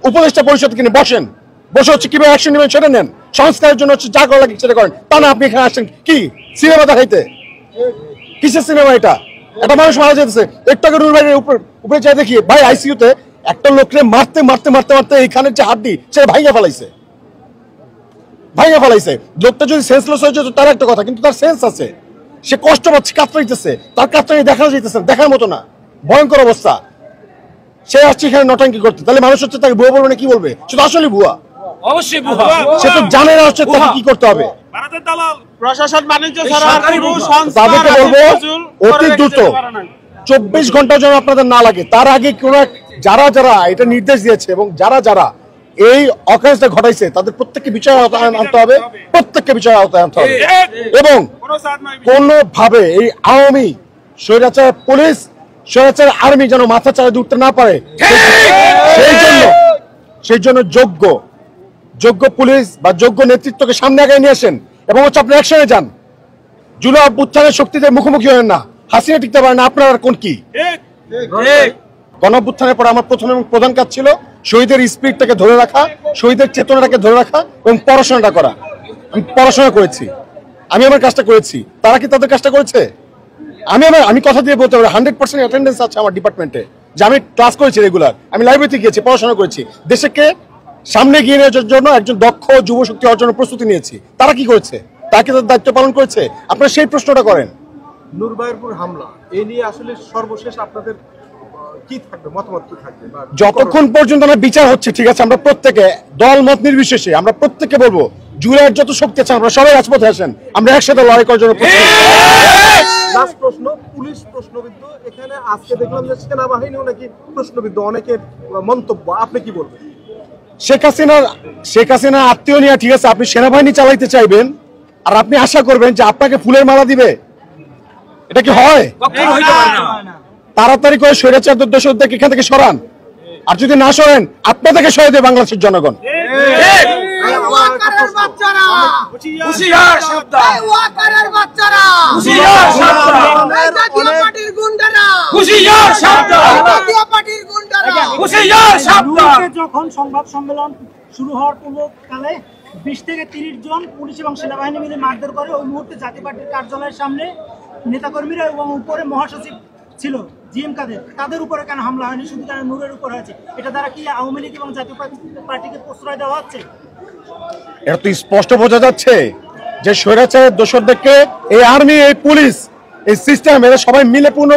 উপদেষ্টা পরিষদ কিনে বসেন, বসে হচ্ছে কিভাবে অ্যাকশন নেবেন সেটা নেন, সংস্কারের জন্য হচ্ছে যা করা লাগে সেটা করেন। তা না আপনি এখানে আসেন কি সিনেমা দেখাইতে? কিসের সিনেমা এটা? একটা মানুষ মারা যেতেছে, একটু আগে রুল ভাইয়ের উপরে যাই দেখি ভাই আইসিইউতে একটা লোককে মারতে মারতে মারতে মারতে এইখানের যে হাড্ডি সেটা ভাইয়া ফেলাইছে। লোকটা যদি সেন্সলেস হয়ে যেত তার একটা কথা, কিন্তু তার সেন্স আছে, সে কষ্ট পাচ্ছে, কাতরাইতেছে, তার কাতরাই দেখানো যাইতেছে, দেখার মতো না, ভয়ঙ্কর অবস্থা। সে আসছে এখানে নটাঙ্কি করতে, তাহলে মানুষ হচ্ছে তাকে ভুয়া বলবে না, কি বলবে? সে তো আসলে ভুয়া, অবশ্যই ভুয়া। সে তো জানে না হচ্ছে তাকে কি করতে হবে। প্রশাসন বাণিজ্য ছাড়া তাদেরকে বলবো অতি দ্রুত 24 ঘন্টার জন্য আপনাদের না লাগে, তার আগে কোন যারা যারা এটা নির্দেশ দিয়েছে এবং যারা যারা এই অকারেন্সটা ঘটাইছে তাদের প্রত্যেককে বিচার আওতায় আনতে হবে, প্রত্যেককে বিচার আওতায় আনতে হবে। এবং কোনোভাবে এই আওয়ামী স্বৈরাচার পুলিশ, স্বৈরাচার আর্মি যেন মাথা চাড়ে উঠতে না পারে, সেই জন্য যোগ্য পুলিশ বা যোগ্য নেতৃত্বকে সামনে আগে নিয়ে আসেন এবং হচ্ছে আপনি অ্যাকশনে যান। জুলাই অভ্যুত্থানের শক্তিতে মুখোমুখি হবেন না, হাসিনা টিকতে পারেন না, আপনার আর কোন কি? গণঅভ্যুত্থানের পর আমার প্রথম এবং প্রধান কাজ ছিল শহীদের স্পিরিটটাকে ধরে রাখা, শহীদের চেতনাটাকে ধরে রাখা এবং পড়াশোনাটা করা। আমি পড়াশোনা করেছি, আমি আমার কাজটা করেছি, তারা কি তাদের কাজটা করেছে? আমি কথা দিয়ে বলতে পারি 100% অ্যাটেন্ডেন্স আছে আমার ডিপার্টমেন্টে, যে আমি ক্লাস করেছি রেগুলার, আমি লাইব্রেরিতে গিয়েছি, পড়াশোনা করেছি, দেশকে সামনে এগিয়ে নেওয়ার জন্য একজন দক্ষ যুবশক্তি অর্জনের প্রস্তুতি নিয়েছি। তারা কি করেছে? তাকে তাদের দায়িত্ব পালন করেছে? আপনারা সেই প্রশ্নটা করেন। নুরবাইরপুর হামলা এই নিয়ে আসলে সর্বশেষ আপনাদের কি থাকবে, মতামত কি থাকবে? যতক্ষণ পর্যন্ত না বিচার হচ্ছে, ঠিক আছে, আমরা প্রত্যেকে দল মত নির্বিশেষে আমরা প্রত্যেককে বলবো জুলাইয়ের যত শক্তি আছে আমরা সবাই রাজপথে আসেন, আমরা একসাথে লড়াই করার জন্য। লাস্ট প্রশ্ন, পুলিশ প্রশ্নবিদ্ধ, এখানে আজকে দেখলাম যে সেনাবাহিনীও নাকি প্রশ্নবিদ্ধ, অনেকের মন্তব্য, আপনি কি বলবেন? শেখ হাসিনা আত্মীয় নিয়ে, ঠিক আছে, আপনি সেনাবাহিনী চালাইতে চাইবেন আর আপনি আশা করবেন যে আপনাকে ফুলের মালা দিবে, এটা কি হয়? তাড়াতাড়ি করে স্বৈরাচার দোষরদেরকে এখান থেকে সরান, আর যদি না সরেন আপনাদেরকে সরিয়ে দেবে বাংলাদেশের জনগণ। যখন সংবাদ সম্মেলন শুরু হওয়ার পূর্বকালে 20 থেকে 30 জন পুলিশ এবং সেনাবাহিনী মিলে মারধর করে, ওই মুহূর্তে জাতীয় পার্টির কার্যালয়ের সামনে নেতাকর্মীরা এবং উপরে মহাসচিব ছিল জিএম কাদের, তাদের উপরে কেন হামলা হয়নি, শুধু কেন নূরের উপর হয়েছে? এটা দ্বারা কি আওয়ামী লীগ এবং জাতীয় পার্টিকে প্রশ্রয় দেওয়া হচ্ছে? এটা তো স্পষ্ট বোঝা যাচ্ছে যে স্বৈরাচারের দোষরদেরকে এই আর্মি, এই পুলিশ, এই সিস্টেম, এরা সবাই মিলে পূর্ণ